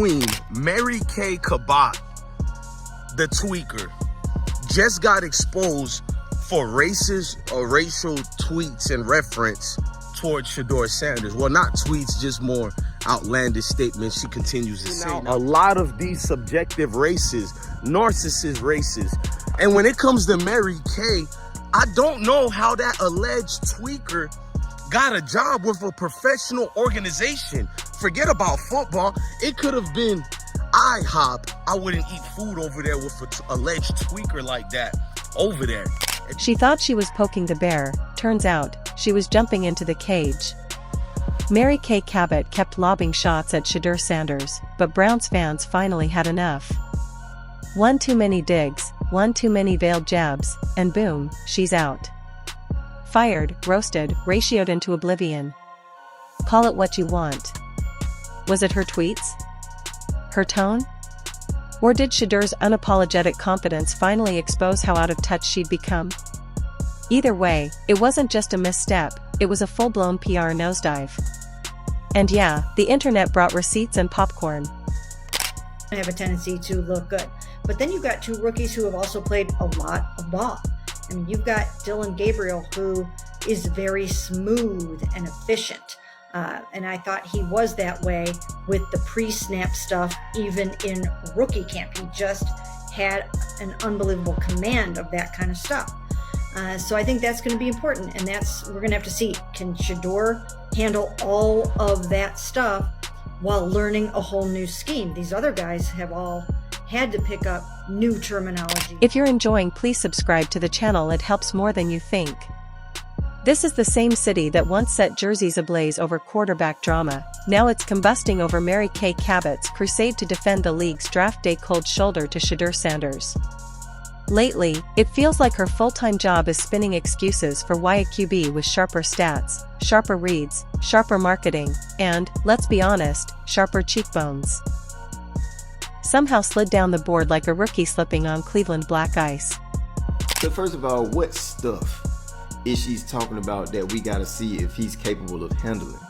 Queen Mary Kay Cabot, the tweaker, just got exposed for racist or racial tweets and reference towards Shadur Sanders. Well, not tweets, just more outlandish statements she continues to say. Now, a lot of these subjective races, narcissist races. And when it comes to Mary Kay, I don't know how that alleged tweaker got a job with a professional organization. Forget about football. It could have been IHOP. I wouldn't eat food over there with an alleged tweaker like that over there. She thought she was poking the bear. Turns out, she was jumping into the cage. Mary Kay Cabot kept lobbing shots at Shadur Sanders, but Browns fans finally had enough. One too many digs, one too many veiled jabs, and boom, she's out. Fired, roasted, ratioed into oblivion. Call it what you want. Was it her tweets? Her tone? Or did Shadur's unapologetic confidence finally expose how out of touch she'd become? Either way, it wasn't just a misstep, it was a full-blown PR nosedive. And yeah, the internet brought receipts and popcorn. I have a tendency to look good. But then you've got two rookies who have also played a lot of ball. I mean, you've got Dillon Gabriel, who is very smooth and efficient. And I thought he was that way with the pre-snap stuff, even in rookie camp. He just had an unbelievable command of that kind of stuff. So I think that's going to be important, and we're going to have to see, can Shadur handle all of that stuff while learning a whole new scheme? These other guys have all had to pick up new terminology. If you're enjoying, please subscribe to the channel. It helps more than you think. This is the same city that once set jerseys ablaze over quarterback drama. Now it's combusting over Mary Kay Cabot's crusade to defend the league's draft day cold shoulder to Shadur Sanders. Lately, it feels like her full-time job is spinning excuses for why a QB with sharper stats, sharper reads, sharper marketing, and, let's be honest, sharper cheekbones somehow slid down the board like a rookie slipping on Cleveland black ice. So first of all, what stuff is she talking about that we gotta see if he's capable of handling?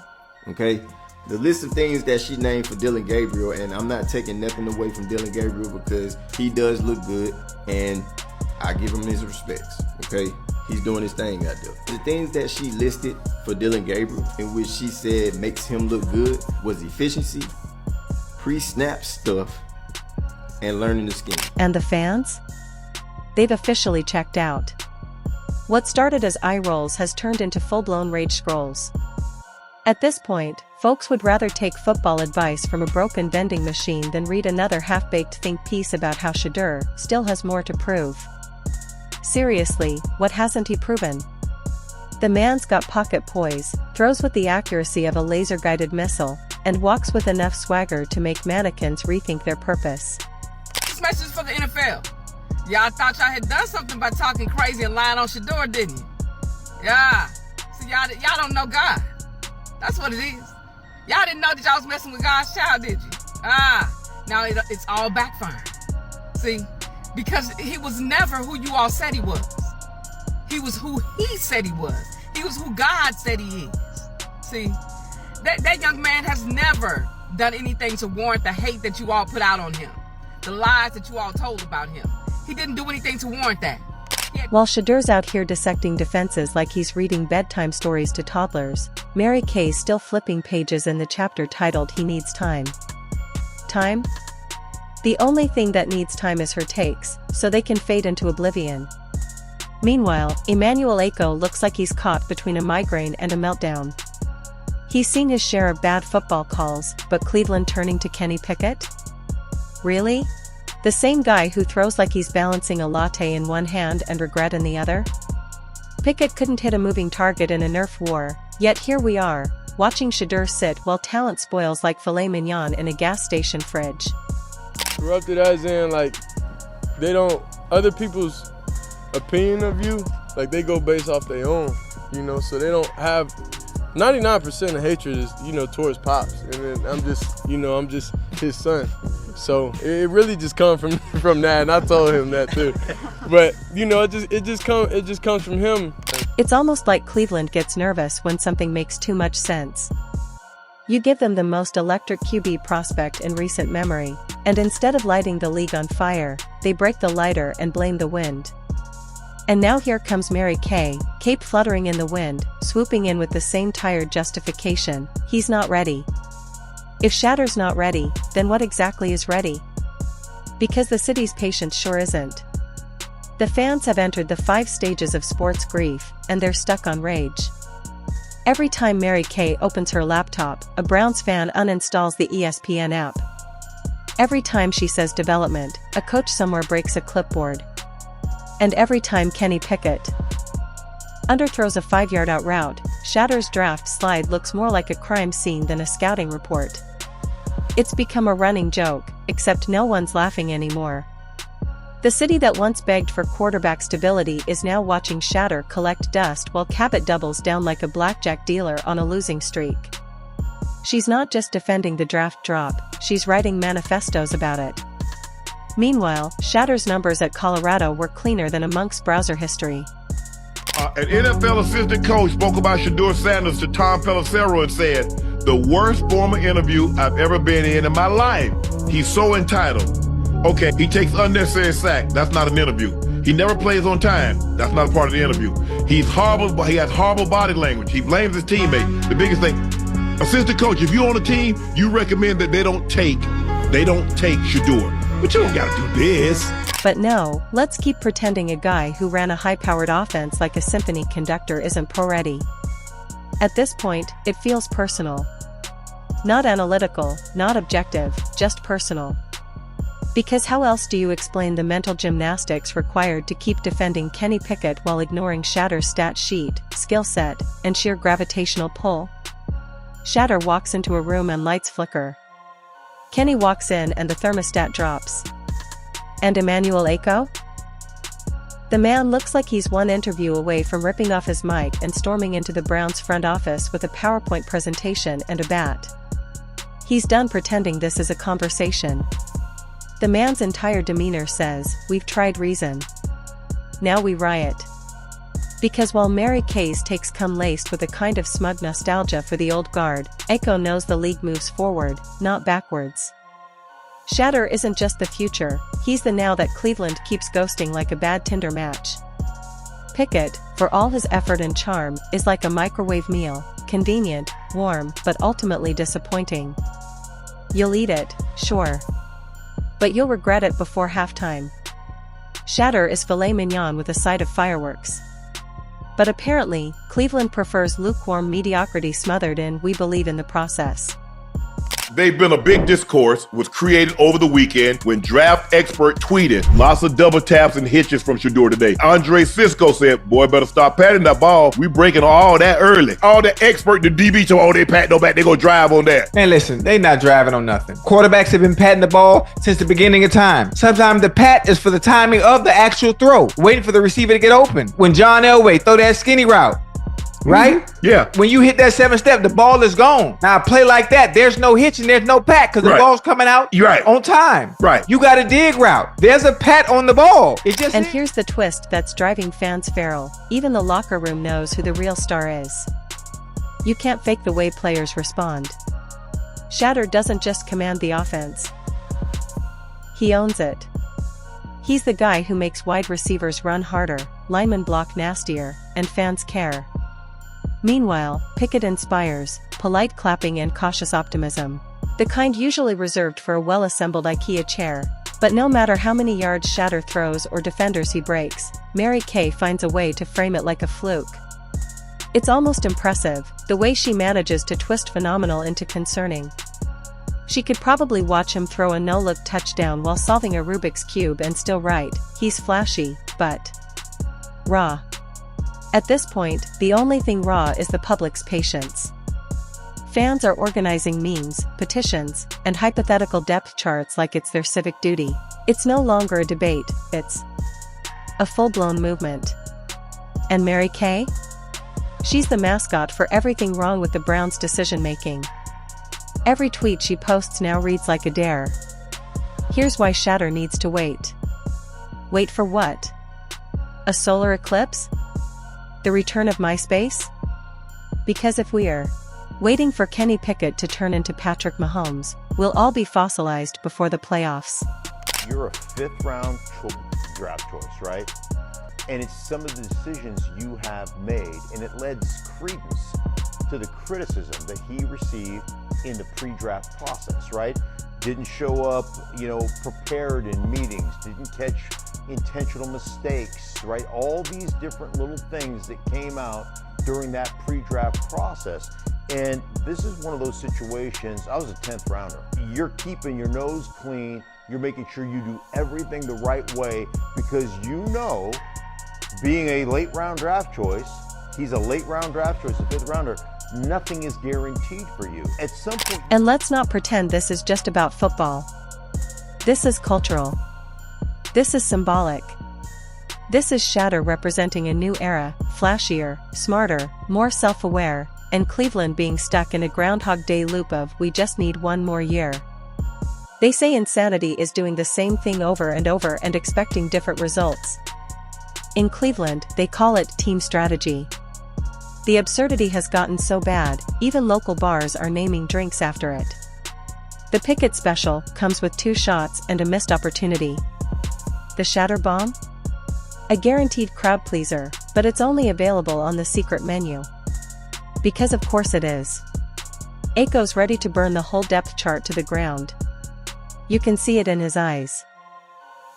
Okay? The list of things that she named for Dillon Gabriel, and I'm not taking nothing away from Dillon Gabriel because he does look good and I give him his respects, okay? He's doing his thing out there. The things that she listed for Dillon Gabriel, in which she said makes him look good, was efficiency, pre-snap stuff, and learning the scheme. And the fans? They've officially checked out. What started as eye rolls has turned into full-blown rage scrolls. At this point, folks would rather take football advice from a broken vending machine than read another half-baked think piece about how Shadur still has more to prove. Seriously, what hasn't he proven? The man's got pocket poise, throws with the accuracy of a laser-guided missile, and walks with enough swagger to make mannequins rethink their purpose. This message is for the NFL. Y'all thought y'all had done something by talking crazy and lying on Shadur, didn't you? Yeah. See, y'all don't know God. That's what it is. Y'all didn't know that y'all was messing with God's child, did you? Now it's all backfiring. See? Because he was never who you all said he was. He was who he said he was. He was who God said he is. See? That young man has never done anything to warrant the hate that you all put out on him. The lies that you all told about him. He didn't do anything to warrant that. While Shadur's out here dissecting defenses like he's reading bedtime stories to toddlers, Mary Kay's still flipping pages in the chapter titled He Needs Time. Time? The only thing that needs time is her takes, so they can fade into oblivion. Meanwhile, Emmanuel Acho looks like he's caught between a migraine and a meltdown. He's seen his share of bad football calls, but Cleveland turning to Kenny Pickett? Really? The same guy who throws like he's balancing a latte in one hand and regret in the other? Pickett couldn't hit a moving target in a Nerf war, yet here we are, watching Shadur sit while talent spoils like filet mignon in a gas station fridge. Corrupted as in, like, they don't, other people's opinion of you, like, they go based off their own, you know, so they don't have, 99% of hatred is, you know, towards Pops, and then I'm just his son. So it really just comes from that, and I told him that too. But you know, it just comes from him. It's almost like Cleveland gets nervous when something makes too much sense. You give them the most electric QB prospect in recent memory, and instead of lighting the league on fire, they break the lighter and blame the wind. And now here comes Mary Kay, cape fluttering in the wind, swooping in with the same tired justification: he's not ready. If Shadur's not ready, then what exactly is ready? Because the city's patience sure isn't. The fans have entered the 5 stages of sports grief, and they're stuck on rage. Every time Mary Kay opens her laptop, a Browns fan uninstalls the ESPN app. Every time she says development, a coach somewhere breaks a clipboard. And every time Kenny Pickett underthrows a 5-yard out route, Shadur's draft slide looks more like a crime scene than a scouting report. It's become a running joke, except no one's laughing anymore. The city that once begged for quarterback stability is now watching Shadur collect dust while Cabot doubles down like a blackjack dealer on a losing streak. She's not just defending the draft drop, she's writing manifestos about it. Meanwhile, Shadur's numbers at Colorado were cleaner than a monk's browser history. An NFL assistant coach spoke about Shadur Sanders to Tom Pelissero and said, "The worst formal interview I've ever been in my life. He's so entitled. Okay, he takes unnecessary sack. That's not an interview. He never plays on time. That's not a part of the interview. He's horrible, but he has horrible body language. He blames his teammate. The biggest thing, assistant coach, if you're on a team, you recommend that they don't take Shadur. But you don't gotta do this." But no, let's keep pretending a guy who ran a high-powered offense like a symphony conductor isn't pro-ready. At this point, it feels personal. Not analytical, not objective, just personal. Because how else do you explain the mental gymnastics required to keep defending Kenny Pickett while ignoring Shadur's stat sheet, skill set, and sheer gravitational pull? Shadur walks into a room and lights flicker. Kenny walks in and the thermostat drops. And Emmanuel Aiko? The man looks like he's one interview away from ripping off his mic and storming into the Browns front office with a PowerPoint presentation and a bat. He's done pretending this is a conversation. The man's entire demeanor says, "We've tried reason. Now we riot." Because while Mary Kay's takes come laced with a kind of smug nostalgia for the old guard, Aiko knows the league moves forward, not backwards. Shadur isn't just the future, he's the now that Cleveland keeps ghosting like a bad Tinder match. Pickett, for all his effort and charm, is like a microwave meal, convenient, warm, but ultimately disappointing. You'll eat it, sure. But you'll regret it before halftime. Shadur is filet mignon with a side of fireworks. But apparently, Cleveland prefers lukewarm mediocrity smothered in "we believe in the process." They've been a big discourse was created over the weekend when draft expert tweeted lots of double taps and hitches from Shadur today. Andre Cisco said, "Boy, better stop patting that ball. We breaking all that early." All the expert, the DB told, "Oh, they pat no back. They go drive on that." Man, listen, they not driving on nothing. Quarterbacks have been patting the ball since the beginning of time. Sometimes the pat is for the timing of the actual throw, waiting for the receiver to get open. When John Elway throw that skinny route, right? Yeah. When you hit that 7-step, the ball is gone. Now, a play like that, there's no hitch and there's no pat because the ball's coming out on time. Right. You got a dig route. There's a pat on the ball. And here's the twist that's driving fans feral. Even the locker room knows who the real star is. You can't fake the way players respond. Shadur doesn't just command the offense. He owns it. He's the guy who makes wide receivers run harder, linemen block nastier, and fans care. Meanwhile, Pickett inspires polite clapping and cautious optimism. The kind usually reserved for a well-assembled IKEA chair. But no matter how many yards Shadur throws or defenders he breaks, Mary Kay finds a way to frame it like a fluke. It's almost impressive, the way she manages to twist phenomenal into concerning. She could probably watch him throw a no-look touchdown while solving a Rubik's Cube and still write, "He's flashy, but raw." At this point, the only thing raw is the public's patience. Fans are organizing memes, petitions, and hypothetical depth charts like it's their civic duty. It's no longer a debate, it's a full-blown movement. And Mary Kay? She's the mascot for everything wrong with the Browns' decision-making. Every tweet she posts now reads like a dare. Here's why Shadur needs to wait. Wait for what? A solar eclipse? The return of MySpace? Because if we're waiting for Kenny Pickett to turn into Patrick Mahomes, will all be fossilized before the playoffs. You're a fifth-round draft choice, right? And it's some of the decisions you have made, and it lends credence to the criticism that he received in the pre-draft process, right? Didn't show up, prepared in meetings, didn't catch intentional mistakes, right? All these different little things that came out during that pre-draft process. And this is one of those situations, I was a 10th rounder. You're keeping your nose clean, you're making sure you do everything the right way because being a late round draft choice, he's a late round draft choice, a fifth rounder, nothing is guaranteed for you. At some point. And let's not pretend this is just about football. This is cultural. This is symbolic. This is Shadur representing a new era, flashier, smarter, more self-aware, and Cleveland being stuck in a Groundhog Day loop of "we just need one more year." They say insanity is doing the same thing over and over and expecting different results. In Cleveland, they call it team strategy. The absurdity has gotten so bad, even local bars are naming drinks after it. The Pickett special comes with 2 shots and a missed opportunity. The Shadur bomb? A guaranteed crowd pleaser, but it's only available on the secret menu. Because of course it is. Aiko's ready to burn the whole depth chart to the ground. You can see it in his eyes.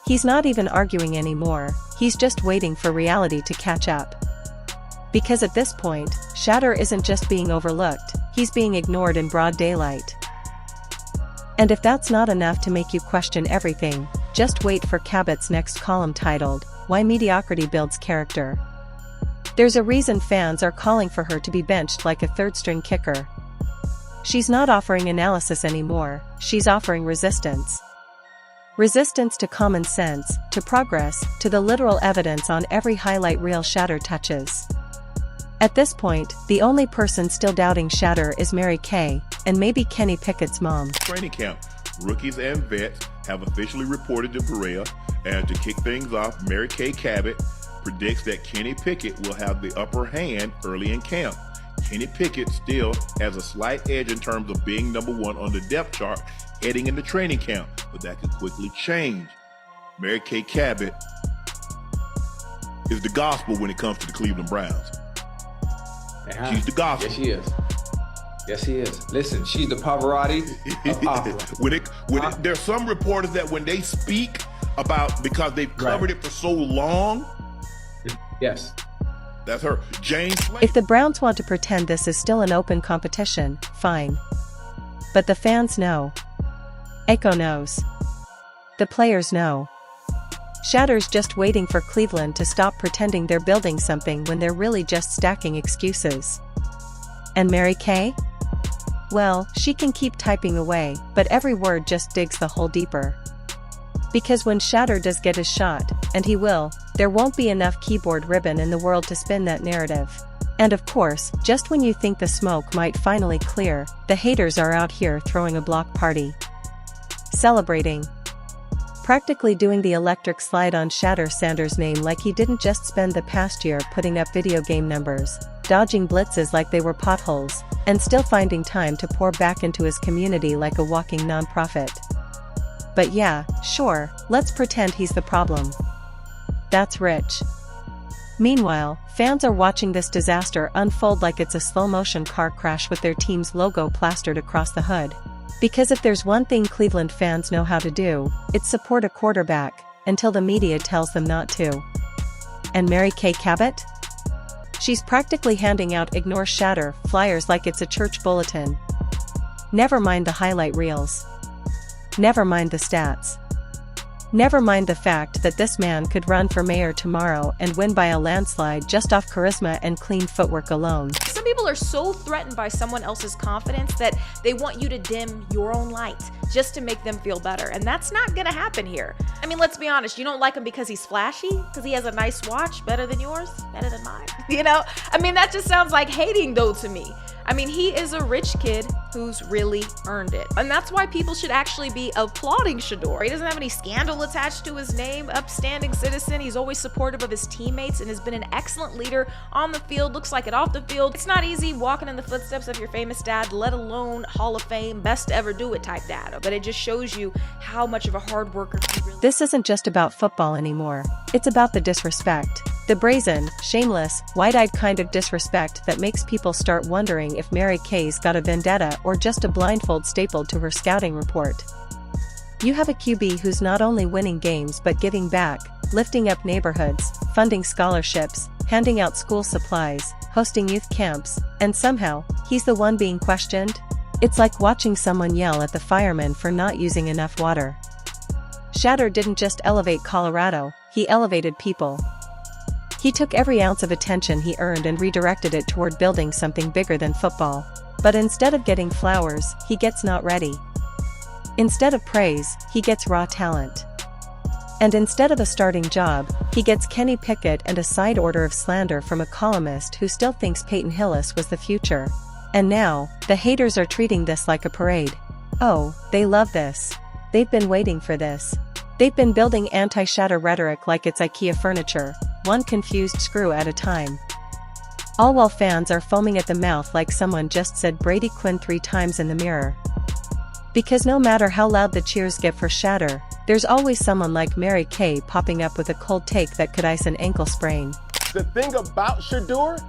He's not even arguing anymore, he's just waiting for reality to catch up. Because at this point, Shadur isn't just being overlooked, he's being ignored in broad daylight. And if that's not enough to make you question everything, just wait for Cabot's next column titled, "Why Mediocrity Builds Character." There's a reason fans are calling for her to be benched like a third-string kicker. She's not offering analysis anymore, she's offering resistance. Resistance to common sense, to progress, to the literal evidence on every highlight reel Shadur touches. At this point, the only person still doubting Shadur is Mary Kay, and maybe Kenny Pickett's mom. Training camp, rookies and vets have officially reported to Berea, and to kick things off, Mary Kay Cabot predicts that Kenny Pickett will have the upper hand early in camp. Kenny Pickett still has a slight edge in terms of being number 1 on the depth chart heading into training camp, but that could quickly change. Mary Kay Cabot is the gospel when it comes to the Cleveland Browns. She's the gospel. Yes, she is. Yes, she is. Listen, she's the Pavarotti of opera. There's some reporters that when they speak about, because they've covered it for so long. Yes. That's her. James. If the Browns want to pretend this is still an open competition, fine. But the fans know. Aiko knows. The players know. Shadur's just waiting for Cleveland to stop pretending they're building something when they're really just stacking excuses. And Mary Kay? Well, she can keep typing away, but every word just digs the hole deeper. Because when Shadur does get his shot, and he will, there won't be enough keyboard ribbon in the world to spin that narrative. And of course, just when you think the smoke might finally clear, the haters are out here throwing a block party. Celebrating. Practically doing the electric slide on Shadur Sanders' name like he didn't just spend the past year putting up video game numbers, dodging blitzes like they were potholes, and still finding time to pour back into his community like a walking nonprofit. But yeah, sure, let's pretend he's the problem. That's rich. Meanwhile, fans are watching this disaster unfold like it's a slow-motion car crash with their team's logo plastered across the hood. Because if there's one thing Cleveland fans know how to do, it's support a quarterback, until the media tells them not to. And Mary Kay Cabot? She's practically handing out "Ignore Shadur" flyers like it's a church bulletin. Never mind the highlight reels. Never mind the stats. Never mind the fact that this man could run for mayor tomorrow and win by a landslide just off charisma and clean footwork alone. Some people are so threatened by someone else's confidence that they want you to dim your own light just to make them feel better. And that's not gonna happen here. I mean, let's be honest. You don't like him because he's flashy? Because he has a nice watch? Better than yours? Better than mine? You know? I mean, that just sounds like hating, though, to me. I mean, he is a rich kid who's really earned it. And that's why people should actually be applauding Shadur. He doesn't have any scandal attached to his name, upstanding citizen. He's always supportive of his teammates and has been an excellent leader on the field, looks like it off the field. It's not easy walking in the footsteps of your famous dad, let alone Hall of Fame, best to ever do it type dad. But it just shows you how much of a hard worker he really is. This isn't just about football anymore. It's about the disrespect. The brazen, shameless, wide-eyed kind of disrespect that makes people start wondering if Mary Kay's got a vendetta or just a blindfold stapled to her scouting report. You have a QB who's not only winning games but giving back, lifting up neighborhoods, funding scholarships, handing out school supplies, hosting youth camps, and somehow, he's the one being questioned? It's like watching someone yell at the firemen for not using enough water. Shadur didn't just elevate Colorado, he elevated people. He took every ounce of attention he earned and redirected it toward building something bigger than football. But instead of getting flowers, he gets not ready. Instead of praise, he gets raw talent. And instead of a starting job, he gets Kenny Pickett and a side order of slander from a columnist who still thinks Peyton Hillis was the future. And now, the haters are treating this like a parade. Oh, they love this. They've been waiting for this. They've been building anti-Shadur rhetoric like it's IKEA furniture, one confused screw at a time. All while fans are foaming at the mouth like someone just said Brady Quinn 3 times in the mirror. Because no matter how loud the cheers get for Shadur, there's always someone like Mary Kay popping up with a cold take that could ice an ankle sprain. The thing about Shadur,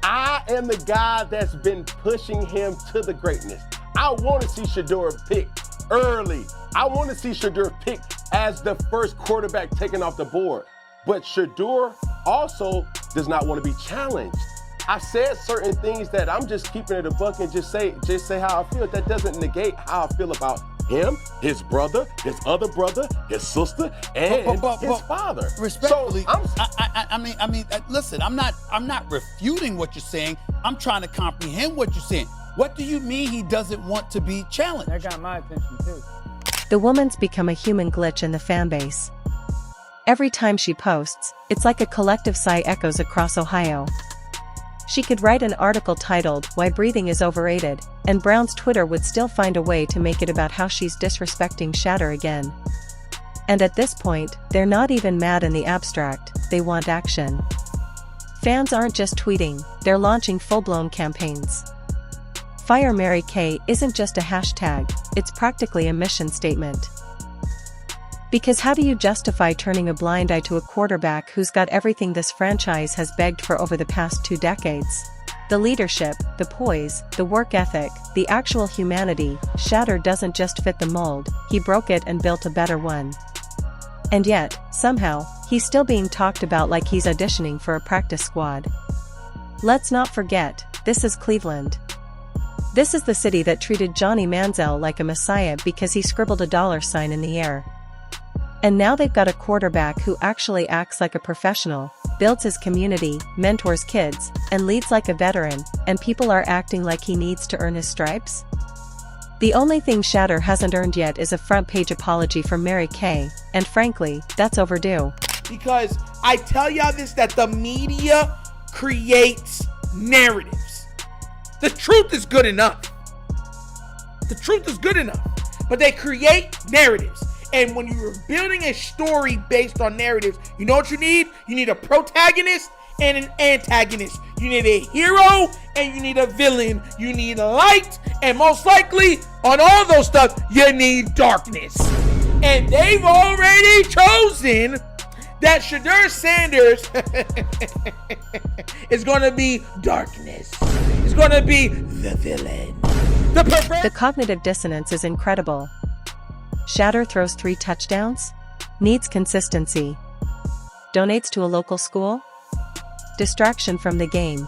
I am the guy that's been pushing him to the greatness. I want to see Shadur picked early. I want to see Shadur picked as the first quarterback taken off the board. But Shadur also does not want to be challenged. I said certain things that I'm just keeping it a buck and just say how I feel. That doesn't negate how I feel about him, his brother, his other brother, his sister, and his father. Respectfully, so I mean, listen, I'm not refuting what you're saying. I'm trying to comprehend what you're saying. What do you mean he doesn't want to be challenged? That got my attention too. The woman's become a human glitch in the fanbase. Every time she posts, it's like a collective sigh echoes across Ohio. She could write an article titled, "Why Breathing is Overrated," and Brown's Twitter would still find a way to make it about how she's disrespecting Shadur again. And at this point, they're not even mad in the abstract, they want action. Fans aren't just tweeting, they're launching full-blown campaigns. Fire Mary Kay isn't just a hashtag, it's practically a mission statement. Because how do you justify turning a blind eye to a quarterback who's got everything this franchise has begged for over the past 2 decades? The leadership, the poise, the work ethic, the actual humanity. Shadur doesn't just fit the mold, he broke it and built a better one. And yet, somehow, he's still being talked about like he's auditioning for a practice squad. Let's not forget, this is Cleveland. This is the city that treated Johnny Manziel like a messiah because he scribbled a $sign in the air. And now they've got a quarterback who actually acts like a professional, builds his community, mentors kids, and leads like a veteran, and people are acting like he needs to earn his stripes? The only thing Shadur hasn't earned yet is a front-page apology from Mary Kay, and frankly, that's overdue. Because I tell y'all this, that the media creates narratives. The truth is good enough. The truth is good enough. But they create narratives. And when you're building a story based on narratives, you know what you need? You need a protagonist and an antagonist. You need a hero and you need a villain. You need light, and most likely, on all those stuff, you need darkness. And they've already chosen that Shadur Sanders is going to be darkness. It's going to be the villain. The cognitive dissonance is incredible. Shadur throws 3 touchdowns? Needs consistency. Donates to a local school? Distraction from the game.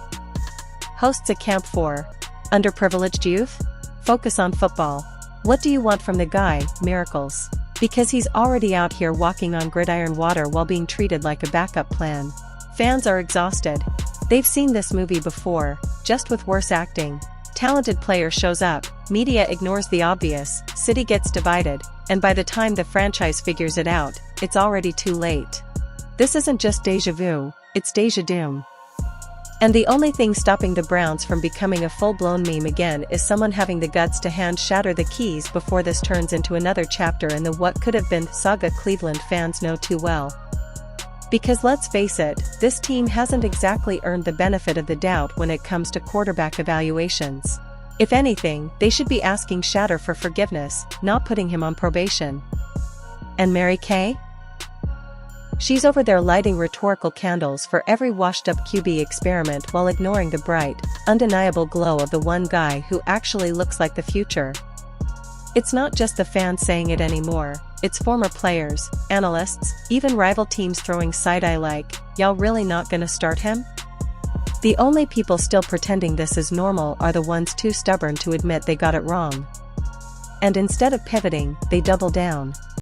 Hosts a camp for underprivileged youth? Focus on football. What do you want from the guy? Miracles. Because he's already out here walking on gridiron water while being treated like a backup plan. Fans are exhausted. They've seen this movie before, just with worse acting. Talented player shows up, media ignores the obvious, city gets divided, and by the time the franchise figures it out, it's already too late. This isn't just deja vu, it's deja doom. And the only thing stopping the Browns from becoming a full-blown meme again is someone having the guts to hand Shadur the keys before this turns into another chapter in the what could have been saga Cleveland fans know too well. Because let's face it, this team hasn't exactly earned the benefit of the doubt when it comes to quarterback evaluations. If anything, they should be asking Shadur for forgiveness, not putting him on probation. And Mary Kay? She's over there lighting rhetorical candles for every washed-up QB experiment while ignoring the bright, undeniable glow of the one guy who actually looks like the future. It's not just the fans saying it anymore, it's former players, analysts, even rival teams throwing side-eye like, y'all really not gonna start him? The only people still pretending this is normal are the ones too stubborn to admit they got it wrong. And instead of pivoting, they double down.